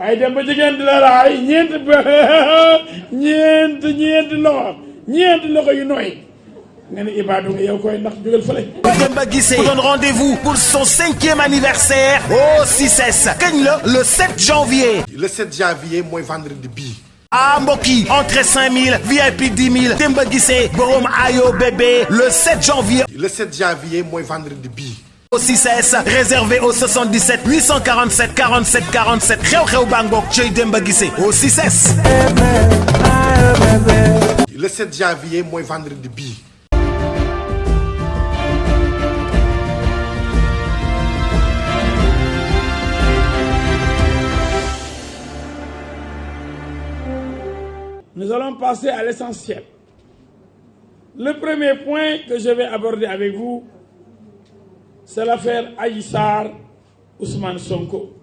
waaye dem ba jigéen di la raay ñeenti loxo yu nooy nga ne Ibadou nga yow koy ndax jógal fële. Demba Guissé donne rendez-vous pour son 5e anniversaire au CICES kañ la le 7 janvier. Le 7 janvier mooy vendredi bii. ah mbokk yi entrée 5000 VIP 10 000 Demba Guissé borom ayo bébé le 7 janvier. Le 7 janvier mooy vendredi bii. Au CICES réservé au 77 847 47 47 xew-xew bangok cey Demba Guissé au CICES. Le 7 janvier mooy vendredi bii. Nous allons passer à l'essentiel. Le premier point que je vais aborder avec vous, c'est l'affaire Adji Sarr, Ousmane Sonko.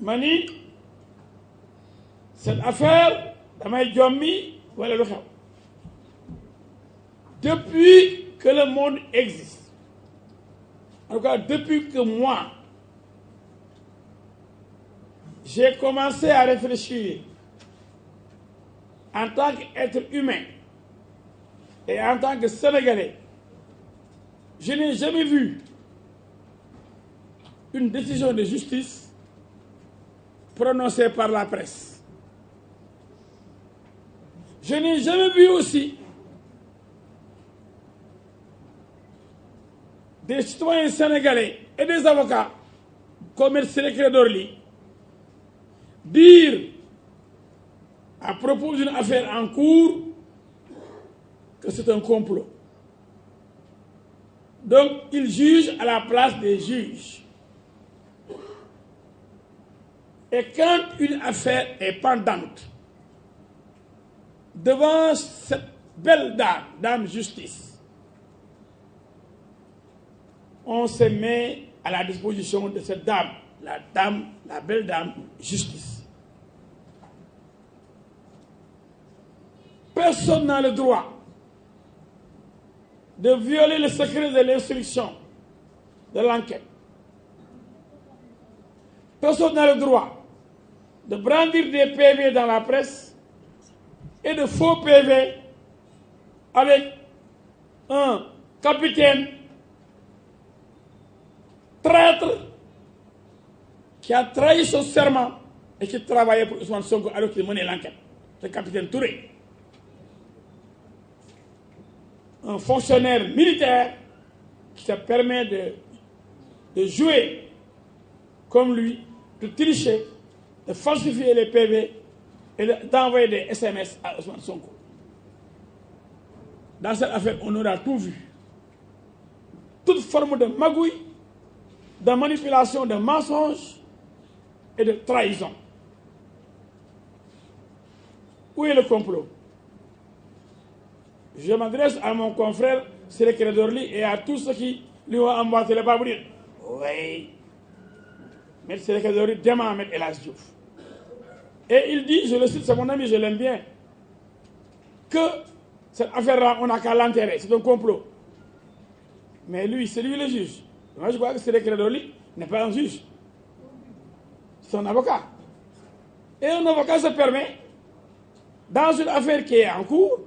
Mani, cette affaire, damay jommi wala lu xew. Depuis que le monde existe, en tout cas depuis que moi, j'ai commencé à réfléchir en tant qu'être humain et en tant que Sénégalais, je n'ai jamais vu une décision de justice prononcée par la presse. Je n'ai jamais vu aussi des citoyens sénégalais et des avocats, comme Ciré Clédor Ly, dire à propos d'une affaire en cours que c'est un complot. Donc, ils jugent à la place des juges. Et quand une affaire est pendante devant cette belle dame justice, on se met à la disposition de cette dame, la belle dame justice. Personne n'a le droit de violer le secret de l'instruction de l'enquête. Personne n'a le droit de brandir des PV dans la presse et de faux PV avec un capitaine traître qui a trahi son serment et qui travaillait pour Ousmane Sonko alors qu'il menait l'enquête. C'est le capitaine Touré. Un fonctionnaire militaire qui se permet de jouer comme lui, de tricher, de falsifier les PV et d'envoyer des SMS à Ousmane Sonko. Dans cette affaire, on aura tout vu. Toute forme de magouille, de manipulation, de mensonge et de trahison. Où est le complot? Je m'adresse à mon confrère Ciré Clédor Ly et à tous ceux qui lui ont emboîté les pas pour dire oui, M. Ciré Clédor Ly dément M. El Hadji Diouf. Et il dit, je le cite, c'est mon ami, je l'aime bien, que cette affaire-là, on n'a qu'à l'enterrer, c'est un complot. Mais lui, c'est lui le juge. Moi, je crois que Ciré Clédor Ly n'est pas un juge. C'est un avocat. Et un avocat se permet, dans une affaire qui est en cours,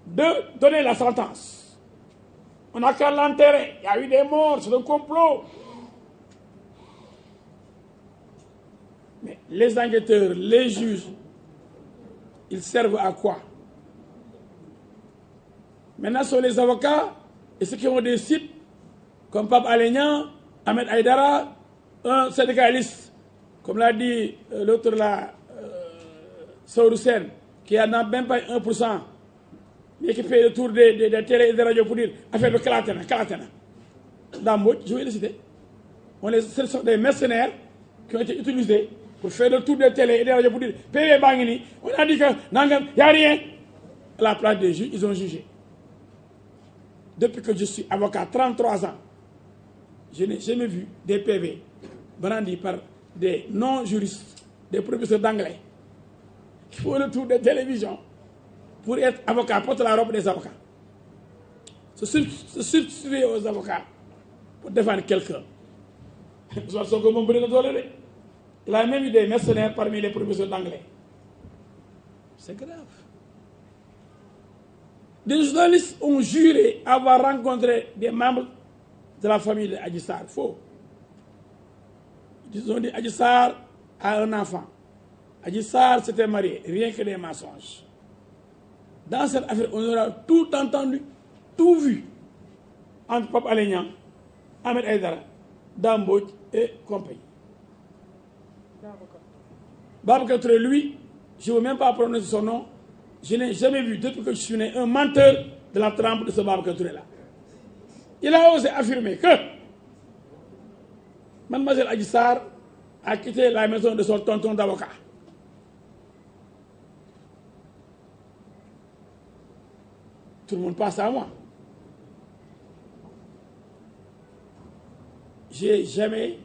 de donner la sentence. On n'a qu'à l'enterrer. Il y a eu des morts, c'est un complot. Mais les enquêteurs, les juges, ils servent à quoi? Maintenant, ce sont les avocats et ceux qui ont des sites comme Pape Alé Niang, Ahmed Aïdara, un syndicaliste, comme l'a dit l'autre là, Saourou Sène, qui en a même pas 1%, mais qui fait le tour des télé et des radios pour dire affaire de Kalatena. Dans Mbodj, je vais le citer. Ce sont des mercenaires qui ont été utilisés pour faire le tour des télé et des radios pour dire PV Bangini, on a dit que il n'y a rien. À la place des juges, ils ont jugé. Depuis que je suis avocat, 33 ans, je n'ai jamais vu des PV brandis par des non-juristes, des professeurs d'anglais, qui font le tour des télévisions pour être avocat, porte la robe des avocats. Se substituer aux avocats pour défendre quelqu'un. Il a même eu des mercenaires parmi les professeurs d'anglais. C'est grave. Des journalistes ont juré avoir rencontré des membres de la famille de Adji Sarr. Faux. Ils ont dit Adji Sarr a un enfant. Adji Sarr s'était marié. Rien que des mensonges. Dans cette affaire, on aura tout entendu, tout vu entre Pape Alé Niang, Ahmed Aïdara, Dame Mbodj et compagnie. Babacar Touré, lui, je ne veux même pas prononcer son nom. Je n'ai jamais vu, depuis que je suis né, un menteur de la trempe de ce Babacar Touré-là. Il a osé affirmer que Mademoiselle Adji Sarr a quitté la maison de son tonton d'avocat. Tout le monde passe à moi. J'ai jamais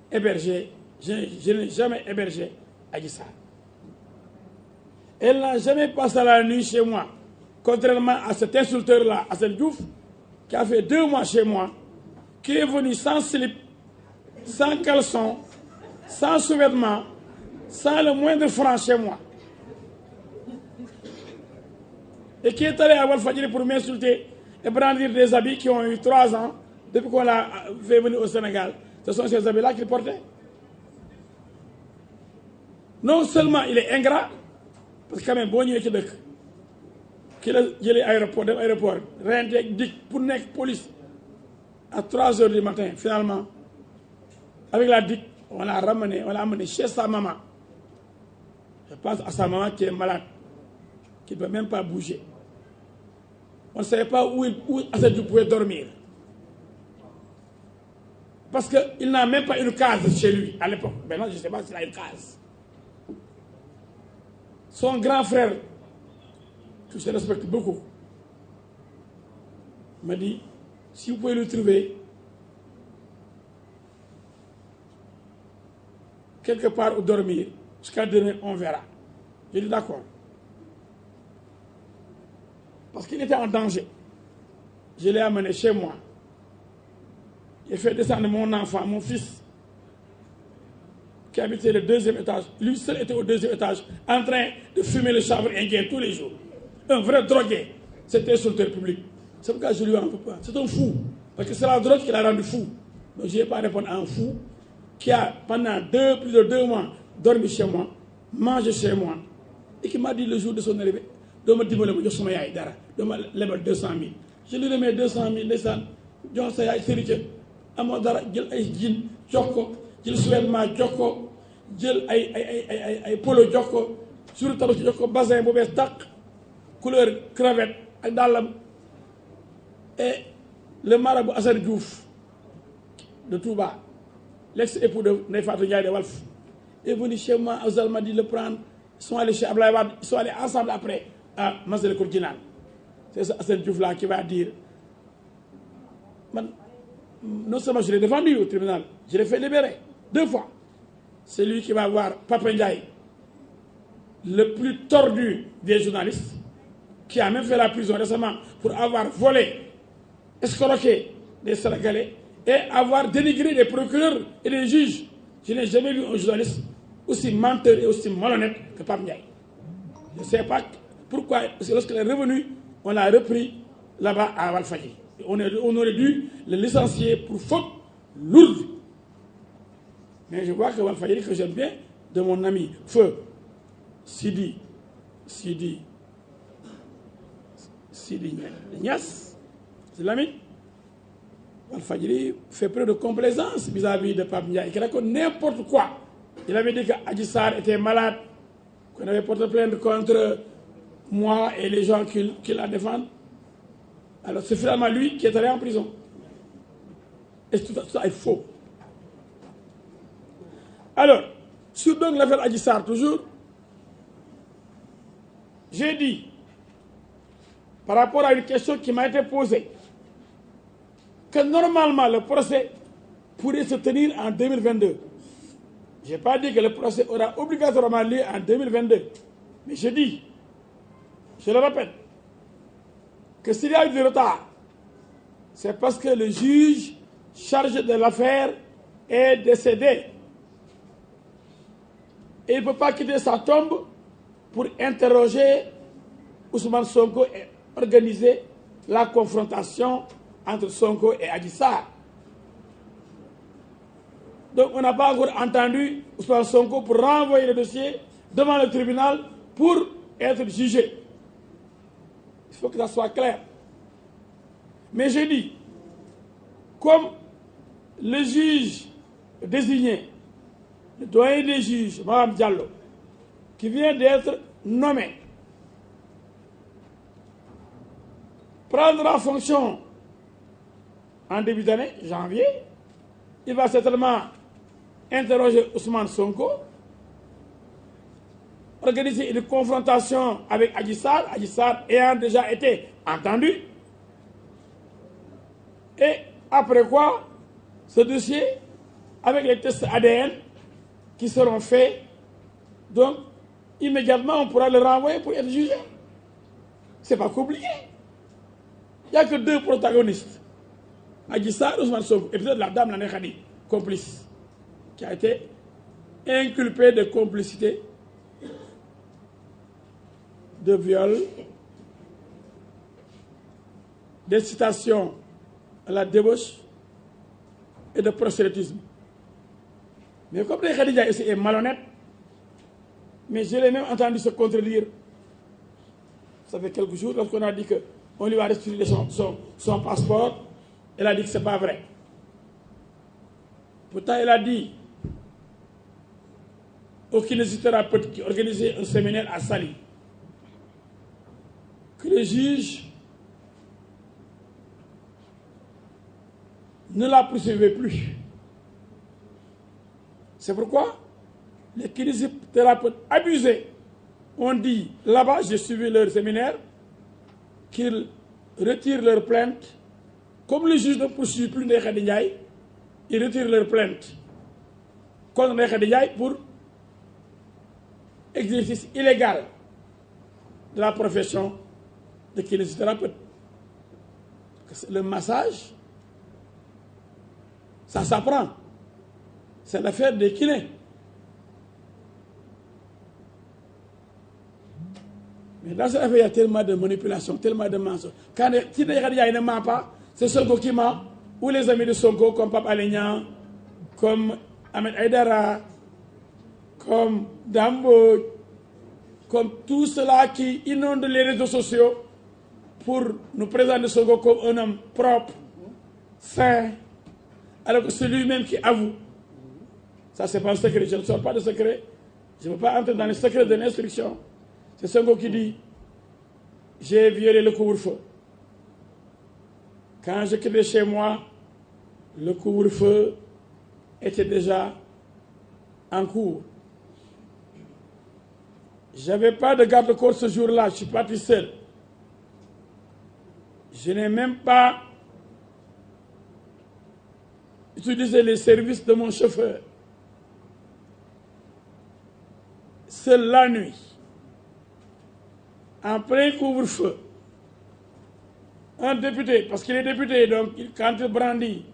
hébergé, je n'ai jamais hébergé Adji Sarr. Elle n'a jamais passé la nuit chez moi, contrairement à cet insulteur-là, Assane Diouf, qui a fait 2 mois chez moi, qui est venu sans slip, sans caleçon, sans sous-vêtements, sans le moindre franc chez moi. Et qui est allé à Walfadjri pour m'insulter et brandir des habits qui ont eu 3 ans depuis qu'on l'a fait venir au Sénégal. Ce sont ces habits-là qu'il portait. Non seulement il est ingrat, parce que quand même, bon, il est qu'il a l'aéroport, l'aéroport, rien pour nek police à 3 heures du matin, finalement, avec la DIC, on l'a amené chez sa maman. Je pense à sa maman qui est malade, qui ne peut même pas bouger. On ne savait pas où Assane Diouf pouvait dormir. Parce qu'il n'a même pas une case chez lui à l'époque. Maintenant, je ne sais pas s'il a une case. Son grand frère, que je respecte beaucoup, m'a dit, si vous pouvez le trouver quelque part où dormir, jusqu'à demain, on verra. J'ai dit d'accord. Parce qu'il était en danger. Je l'ai amené chez moi. J'ai fait descendre mon enfant, mon fils, qui habitait le 2e étage. Lui seul était au 2e étage, en train de fumer le chanvre indien tous les jours. Un vrai drogué. C'était insulteur public. C'est pourquoi je lui en veux pas. C'est un fou. Parce que c'est la drogue qui l'a rendu fou. Donc je n'ai pas répondu à un fou qui a, pendant plus de 2 mois, dormi chez moi, mangé chez moi, et qui m'a dit le jour de son arrivée, doo ma dimbale ma jox sama yaay dara doo ma lebal 200 000. Je lui remets 200 000 ndeysaan jox sa yaay sëriñ amoo dara jël ay jean jox ko jël sous-vêtement jox ko jël ay polo jox ko sur tabaski jox ko bassin bu bees tàq couleur cravate ak dàllam. Et le marabout Assane Diouf de Touba, l'ex-époux de Ndeye Fatou Ndiaye de Walf, est venu chez moi aux Almadies le prendre. Ils sont allés chez Ablaye Wade, ils sont allés ensemble après à Massalikul Jinaan. C'est ça Assane Diouf là qui va dire, non seulement je l'ai défendu au tribunal, je l'ai fait libérer 2 fois. C'est lui qui va voir Papa Ndiaye, le plus tordu des journalistes, qui a même fait la prison récemment pour avoir volé, escroqué des Sénégalais et avoir dénigré des procureurs et des juges. Je n'ai jamais vu un journaliste aussi menteur et aussi malhonnête que Pape Ndiaye. Je ne sais pas pourquoi, parce que lorsqu'il est revenu, on l'a repris là-bas à Walfadjri. On aurait dû le licencier pour faute lourde. Mais je vois que Walfadjri, que j'aime bien, de mon ami Feu Sidi Niass, c'est l'ami. Walfadjri fait preuve de complaisance vis-à-vis de Pape Ndiaye, qui raconte n'importe quoi. Il avait dit qu'Adji Sarr était malade, qu'on avait porté plainte contre moi et les gens qui la défendent. Alors c'est finalement lui qui est allé en prison. Et tout ça est faux. Alors, sur donc l'affaire Adji Sarr toujours, j'ai dit, par rapport à une question qui m'a été posée, que normalement le procès pourrait se tenir en 2022. Je n'ai pas dit que le procès aura obligatoirement lieu en 2022. Mais je dis, je le répète, que s'il y a eu du retard, c'est parce que le juge chargé de l'affaire est décédé. Et il ne peut pas quitter sa tombe pour interroger Ousmane Sonko et organiser la confrontation entre Sonko et Adji Sarr. Donc on n'a pas encore entendu Ousmane Sonko pour renvoyer le dossier devant le tribunal pour être jugé. Il faut que ça soit clair. Mais je dis, comme le juge désigné, le doyen des juges, Mme Diallo, qui vient d'être nommé, prendra fonction en début d'année, janvier, il va certainement interroger Ousmane Sonko, organiser une confrontation avec Adji Sarr ayant déjà été entendu. Et après quoi, ce dossier, avec les tests ADN qui seront faits, donc immédiatement on pourra le renvoyer pour être jugé. C'est pas compliqué. Il n'y a que deux protagonistes. Adji Sarr, Ousmane Sonko, et peut-être la dame Nana Khadi, complice, qui a été inculpée de complicité, de viol, d'incitation à la débauche et de prosélytisme. Mais comme Nana Khadi est malhonnête, mais je l'ai même entendu se contredire. Ça fait quelques jours, lorsqu'on a dit qu'on lui a restitué son passeport, elle a dit que ce n'est pas vrai. Pourtant, elle a dit au kinésithérapeute qui organisait un séminaire à Saly que le juge ne la poursuivait plus. C'est pourquoi les kinésithérapeutes abusés ont dit là-bas, j'ai suivi leur séminaire, qu'ils retirent leur plainte. Comme le juge ne poursuit plus Ndeye Khady Ndiaye, ils retirent leur plainte contre Ndeye Khady Ndiaye pour exercice illégal de la profession de kinésithérapeute. Le massage, ça s'apprend. C'est l'affaire des kinés. Mais dans cette affaire, il y a tellement de manipulation, tellement de mensonges. Quand si Ndeye Khady Ndiaye ne ment pas, c'est Sonko qui ment, ou les amis de Sonko, comme Pape Alé Niang, comme Ahmed Aïdara, comme Dambo, comme tout cela qui inonde les réseaux sociaux pour nous présenter Sonko comme un homme propre, sain, alors que c'est lui-même qui avoue. Ça, c'est pas un secret, je ne sors pas de secret, je ne veux pas entrer dans les secrets de l'instruction. C'est Sonko qui dit, j'ai violé le couvre-feu. Quand je quittais chez moi, le couvre-feu était déjà en cours. Je n'avais pas de garde-corps ce jour-là, je suis parti seul. Je n'ai même pas utilisé les services de mon chauffeur. Seul la nuit, en plein couvre-feu, un député, parce qu'il est député, donc quand il brandit,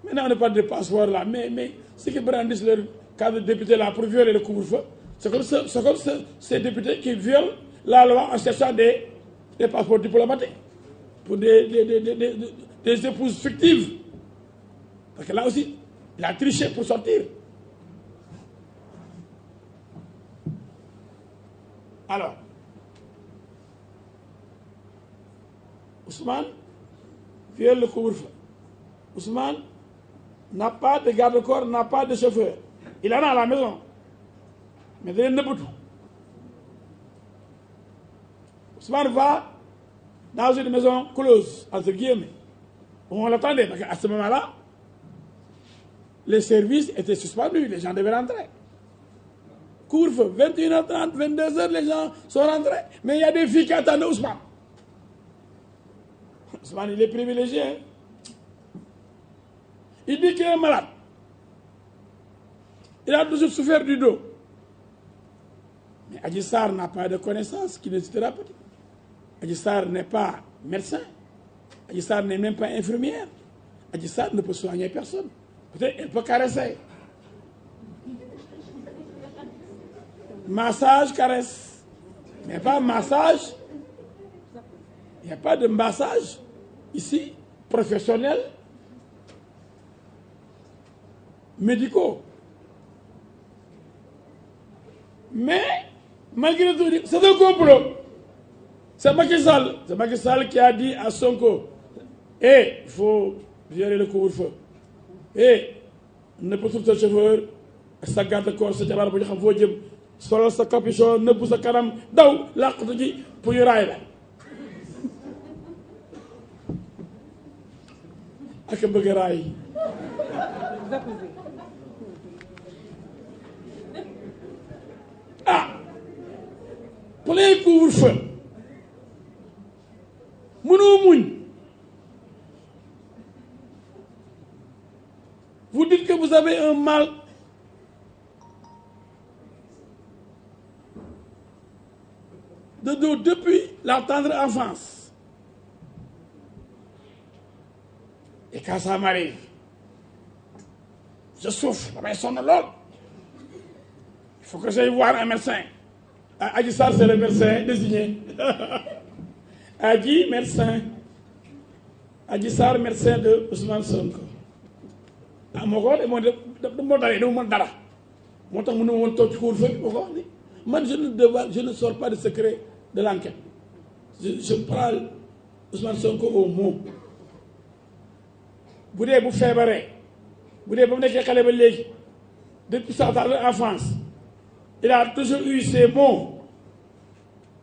maintenant on ne parle de passeport là, mais ceux qui brandissent leur cadre de député là pour violer le couvre-feu, c'est comme ces députés qui violent la loi en cherchant des passeports diplomatiques pour des épouses fictives. Parce que là aussi, il a triché pour sortir. Alors, Ousmane viole le couvre-feu. Ousmane n'a pas de garde-corps, n'a pas de chauffeur. Il en a à la maison. Mais il ne peut tout. Ousmane va dans une maison close, entre guillemets. On l'attendait, parce qu'à ce moment-là, les services étaient suspendus, les gens devaient rentrer. Couvre-feu, 21h30, 22h, les gens sont rentrés. Mais il y a des filles qui attendaient Ousmane. Ousmane, il est privilégié. Hein? Il dit qu'il est malade. Il a toujours souffert du dos. Mais Adji Sarr n'a pas de connaissances kinésithérapeutiques. Adji Sarr n'est pas médecin. Adji Sarr n'est même pas infirmière. Adji Sarr ne peut soigner personne. Peut-être elle peut caresser. Massage, caresse. Mais pas massage. Il n'y a pas de massage ici, professionnel, médicaux. Mais, malgré tout, c'est un complot. C'est Macky Sall qui a dit à Sonko, il faut gérer le couvre-feu. Ne peut tout sa chauffeur, sa garde-corps, sa jabar bu ñu xam foo jëm, solal sa capuchon, nëbb sa kanam, daw, làqatu ji pour ñu raay la. ak bëgg raay. Plein couvre-feu. Mënoo muñ. Vous dites que vous avez un mal de dos depuis la tendre enfance. Et quand ça m'arrive, je souffre, damay sonn lool. Il faut que j'aille voir un médecin. Adji Sarr, c'est le médecin désigné. Adji, médecin. Adji Sarr, médecin de Ousmane Sonko. moo ko wax de moo dalee dama mën dara moo tax mu ne woon toog ci couvre-feu bi moo ko wax ni man je ne sors pas de secret de l'enquête. Je prends Ousmane Sonko au mot. bu dee bu feebaree bu dee ba mu nekkee xale ba léegi depuis sa tendre enfance il a toujours eu ses maux,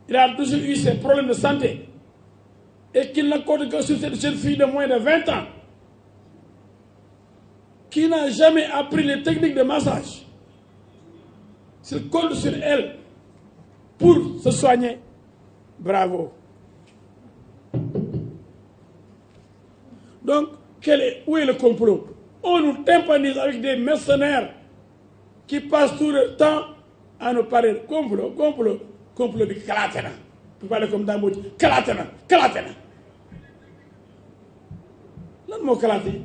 il a toujours eu ses problèmes de santé et qu'il ne compte que sur cette jeune fille de moins de 20 ans qui n'a jamais appris les techniques de massage. S'il compte sur elle pour se soigner, bravo. Donc, où est le complot? On nous tympanise avec des mercenaires qui passent tout le temps à nous parler complot de Kalatena. Pour parler comme Dambodji, Kalatena. Lan moo Kalaté?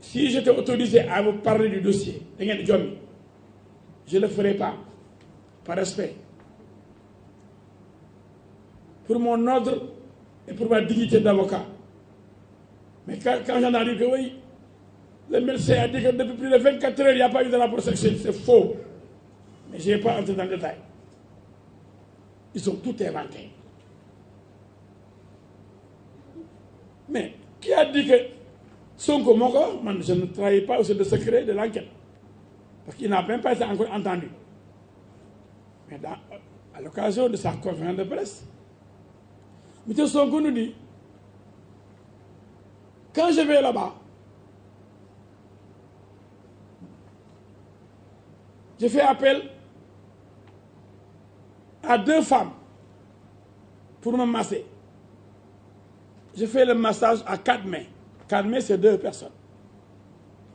Si j'étais autorisé à vous parler du dossier, je ne le ferai pas, par respect. Pour mon ordre et pour ma dignité d'avocat. Mais quand j'en ai dit que oui, le médecin a dit que depuis plus de 24 heures, il n'y a pas eu de rapport sexuel, c'est faux. Mais je n'ai pas entré dans le détail. Ils ont tout inventé. Mais qui a dit que Sonko Moko, je ne travaille pas au sein de secret de l'enquête. Parce qu'il n'a même pas été encore entendu. Mais à l'occasion de sa conférence de presse, M. Sonko nous dit, quand je vais là-bas, je fais appel à 2 femmes pour me masser. Je fais le massage à 4 mains. 4 mains, c'est 2 personnes.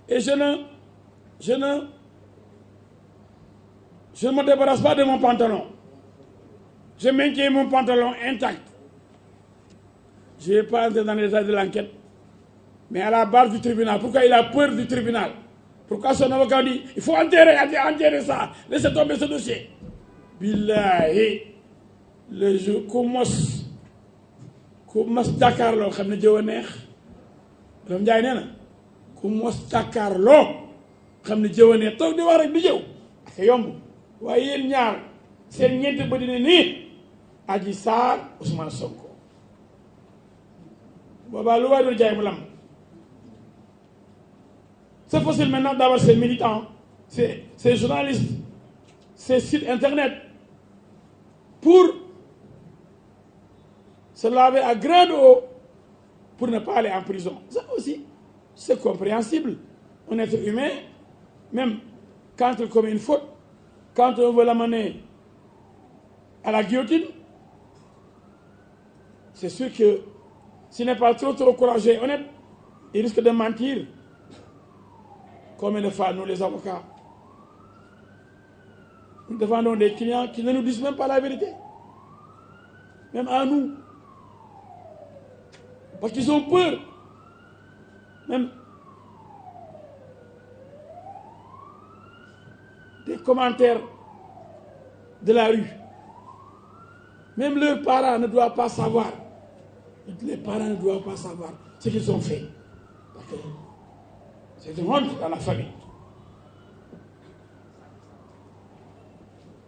Et je ne me débarrasse pas de mon pantalon. Je maintiens mon pantalon intact. Je ne vais pas entrer dans les détails de l'enquête. Mais à la barre du tribunal, pourquoi il a peur du tribunal? Pourquoi son avocat dit il faut enterrer ça, laissez tomber ce dossier? Billahi, le jour ku mos jàkkaarloo xam ne jëw a neex Ram Njaay nee na ku mos jàkkaarloo xam ne jëw a neex toog di wax rek di jëw ak yomb waaye yéen ñaar seen ñeenti ba dina nii Adji Sarr Ousmane Sonko boobaa lu waay doon jaay mu lam. C'est facile maintenant d'avoir ces militants, ces journalistes, ces sites internet pour se laver à grande eau pour ne pas aller en prison. Ça aussi, c'est compréhensible. On est humain, même quand il commet une faute, quand on veut l'amener à la guillotine, c'est sûr que s'il n'est pas trop courageux et honnête, il risque de mentir. Combien de fois, nous les avocats, nous défendons des clients qui ne nous disent même pas la vérité. Même à nous. Parce qu'ils ont peur. Même des commentaires de la rue. Même leurs parents ne doivent pas savoir. Les parents ne doivent pas savoir ce qu'ils ont fait. Parce que c'est une honte dans la famille.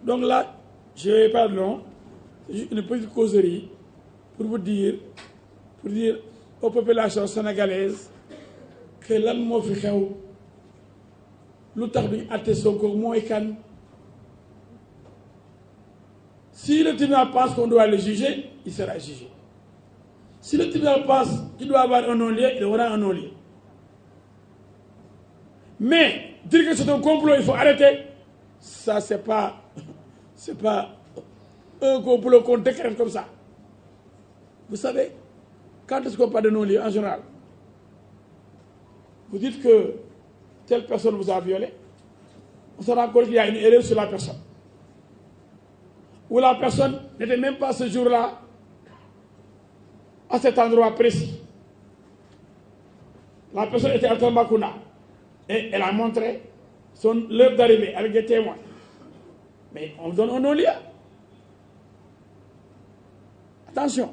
Donc là, je vais pas long. C'est juste une petite causerie pour dire aux populations sénégalaises que lan moo fi xew lu tax duñ àtte Sonko mooy kan. Si le tribunal pense qu'on doit le juger, il sera jugé. Si le tribunal pense qu'il doit avoir un non-lieu, il aura un non-lieu. Mais dire que c'est un complot, il faut arrêter, ça c'est pas un complot qu'on décrète comme ça. Vous savez, quand est-ce qu'on parle de non-lieu en général? Vous dites que telle personne vous a violé, on se rend compte qu'il y a une erreur sur la personne. Ou la personne n'était même pas ce jour-là à cet endroit précis. La personne était à Tambacounda et elle a montré l'heure d'arrivée avec des témoins. Mais on donne un non-lieu. Attention,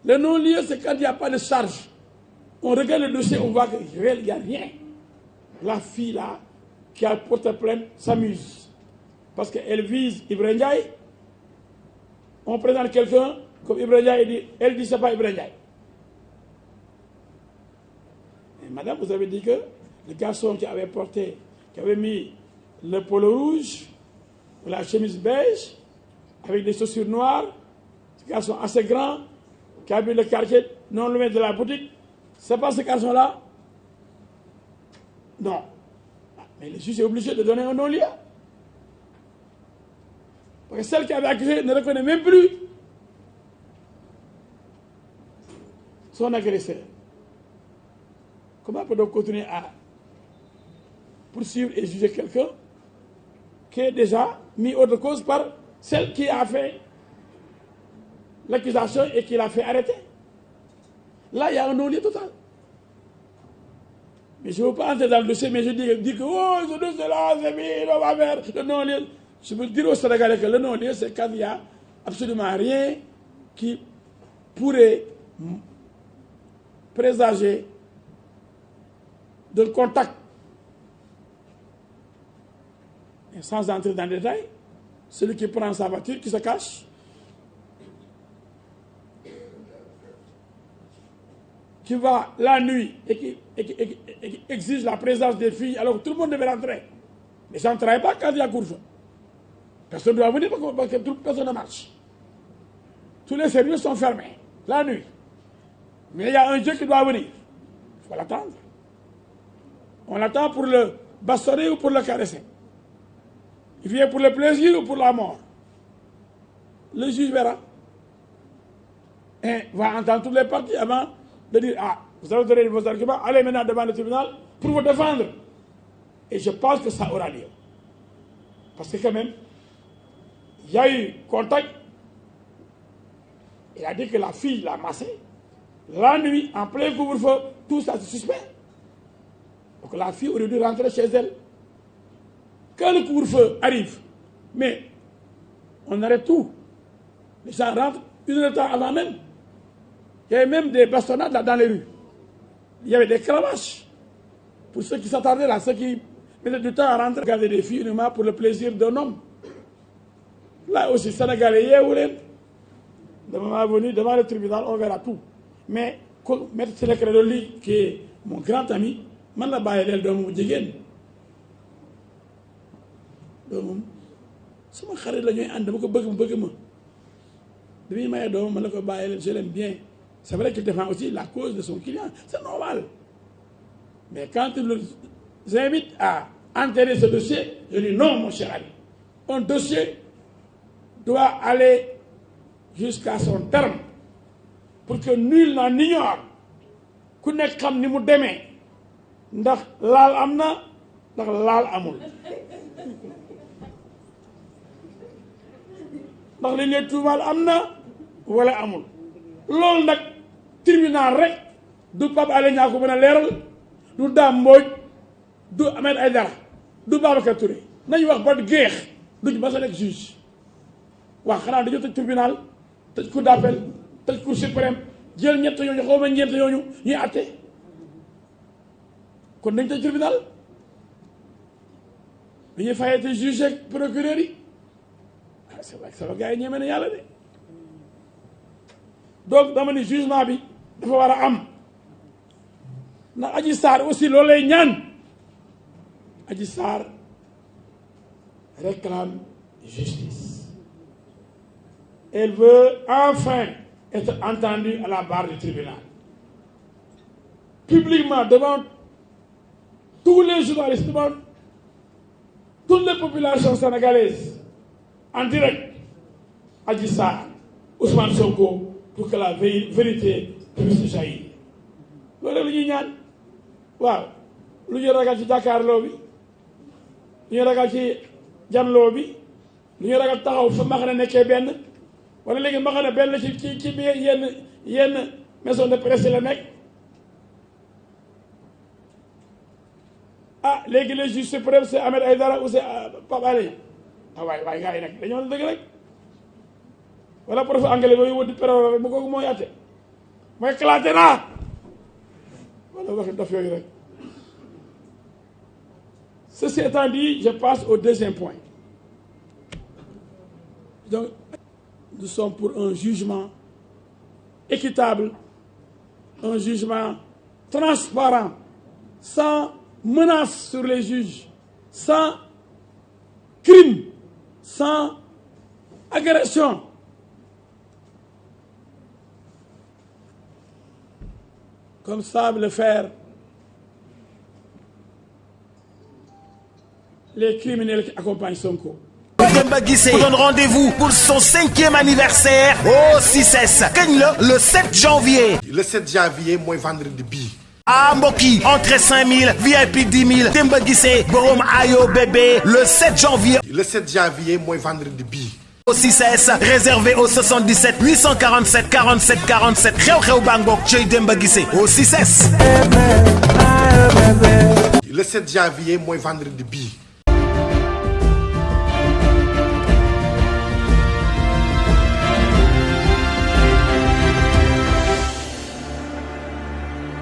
le non-lieu, c'est quand il n'y a pas de charge. On regarde le dossier, on voit qu'il n'y a rien. La fille là, qui a porté plainte, s'amuse. Parce qu'elle vise Ibrahim Ndiaye. On présente quelqu'un comme Ibrahim Ndiaye, elle dit c'est pas Ibrahim Ndiaye. Et madame, vous avez dit que le garçon qui avait mis le polo rouge, la chemise beige, avec des chaussures noires, ce garçon assez grand, qui habite le quartier non loin de la boutique, c'est pas ce garçon-là? Non. Mais le juge est obligé de donner un non-lieu. Parce que celle qui avait accusé ne reconnaît même plus son agresseur. Comment peut-on continuer à poursuivre et juger quelqu'un qui est déjà mis hors de cause par celle qui a fait l'accusation et qui l'a fait arrêter? Là, il y a un non-lieu total. Mais je ne veux pas entrer dans le dossier, mais je dis que oh, ce dossier-là, c'est bien, on va faire le non-lieu. Je veux dire aux Sénégalais que le non-lieu, c'est quand il n'y a absolument rien qui pourrait présager d'un contact. Et sans entrer dans le détail, celui qui prend sa voiture, qui se cache, qui va la nuit et qui exige la présence des filles alors que tout le monde devait rentrer. Les gens ne travaillent pas quand il y a couvre-feu. Personne ne doit venir parce que personne ne marche. Tous les services sont fermés la nuit. Mais il y a un Dieu qui doit venir. Il faut l'attendre. On l'attend pour le bastonner ou pour le caresser. Il vient pour le plaisir ou pour la mort. Le juge verra. Et va entendre toutes les parties avant de dire, ah, vous avez donné vos arguments, allez maintenant devant le tribunal pour vous défendre. Et je pense que ça aura lieu. Parce que quand même, il y a eu contact. Il a dit que la fille l'a massé. La nuit, en plein couvre-feu, tout ça c'est suspect. Donc la fille aurait dû rentrer chez elle. Quand le couvre-feu arrive, mais on arrête tout. Les gens rentrent une heure de temps avant même. Il y avait même des bastonnades là dans les rues. Il y avait des cravaches. Pour ceux qui s'attardaient là, ceux qui mettaient du temps à rentrer, regarder des filles uniquement pour le plaisir d'un homme. Là aussi, Sénégalais, devant le tribunal, on verra tout. Mais, Maître Ciré Clédor Ly, qui est mon grand ami, man la bàyyi leel doomu jigéen. Doomam sama xarit la ñuy ànd dama ko bëgg ma. Dañuy maye doomam man la ko bàyyi leel, je l'aime bien. C'est vrai qu'il défend aussi la cause de son client, c'est normal. Mais quand il nous invite à enterrer ce dossier, je dis non, mon cher ami. Un dossier doit aller jusqu'à son terme pour que nul n'en ignore. Ku nekk xam ni mu demee ndax laal am na ndax laal amul ndax li ne tuumaal am na wala amul loolu nag tribunal rek du Pape Alé Niang ko mën a leeral du Dame Mbodj du Ahmed Aïdara du Babacar Touré nañu wax ba géex duñu mas a nekk juge waaw xanaa dañoo tëj tribunal tëj cour d'appel tëj cour suprême jël ñett ñooñu xaw ma ñeent ñooñu ñuy àtte kon dañ tëj tribunal dañuy fayete juge ak procureur yi ah c'est vrai que sama gars yi ñeme na yàlla de donc dama ni jugement bi dafa war a am ndax Adji Sarr aussi loolu lay ñaan Adji Sarr réclame justice. Elle veut enfin être entendue à la barre du tribunal. Publiquement, devant tous les journalistes, devant toutes les populations sénégalaises, en direct, Adji Sarr, Ousmane Sonko, pour que la vérité puisse jaillir. loolu la ñuy ñaan waaw lu ñu ragal ci jàkkaarloo bi lu ñu ragal ci janloo bi lu ñu ragal taxaw fa mbaxane nekkee benn wala léegi mbaxane benn ci biir yenn maison de presse la nekk ah léegi le juge suprême c'est Ahmed Aïdara ou c'est Pape Alé Niang ah waay gars yi nag dañoo dëgg rek wala prof anglais booy wëddi péro rek bu kooku mooy atte mooy éclaté naa wala waxi dof yooyu rek. Ceci étant dit, je passe au deuxième point. Donc, nous sommes pour un jugement équitable, un jugement transparent, sans menace sur les juges, sans crime, sans agression. Comme savent le faire les criminels qui accompagnent Sonko. Demba Guissé vous donne rendez-vous pour son 5e anniversaire au CICES kañ la le 7 janvier. le 7 janvier mooy vendredi bii. ah mbokk yi entrée 5000 VIP 10 000 Demba Guissé borom ayo bébé le 7 janvier. le 7 janvier mooy vendredi bii. au CICES réservé au 77 847 47 47 xew-xew bangok cey Demba Guissé au CICES. le 7 janvier mooy vendredi bii.